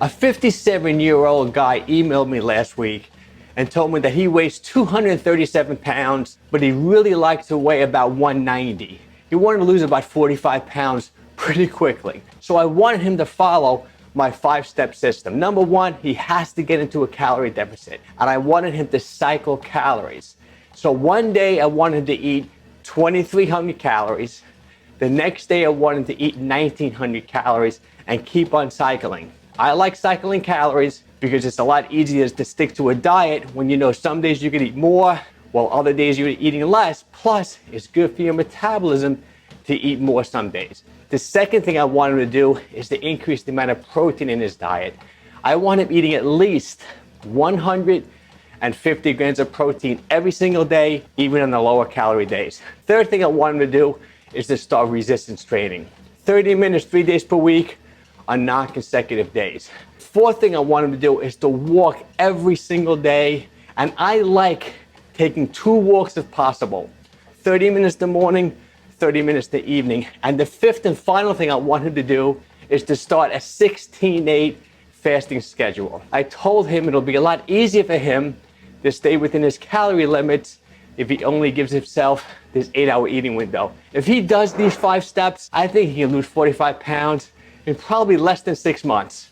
A 57-year-old guy emailed me last week and told me that he weighs 237 pounds, but he really likes to weigh about 190. He wanted to lose about 45 pounds pretty quickly. So I wanted him to follow my 5-step system. Number one, he has to get into a calorie deficit, and I wanted him to cycle calories. So one day I wanted him to eat 2,300 calories. The next day I wanted him to eat 1,900 calories and keep on cycling. I like cycling calories because it's a lot easier to stick to a diet when you know some days you can eat more while other days you're eating less. Plus, it's good for your metabolism to eat more some days. The second thing I want him to do is to increase the amount of protein in his diet. I want him eating at least 150 grams of protein every single day, even on the lower calorie days. Third thing I want him to do is to start resistance training. 30 minutes, 3 days per week on non-consecutive days. Fourth thing I want him to do is to walk every single day. And I like taking 2 walks if possible. 30 minutes in the morning, 30 minutes in the evening. And the fifth and final thing I want him to do is to start a 16-8 fasting schedule. I told him it'll be a lot easier for him to stay within his calorie limits if he only gives himself this 8-hour eating window. If he does these 5 steps, I think he can lose 45 pounds in probably less than 6 months.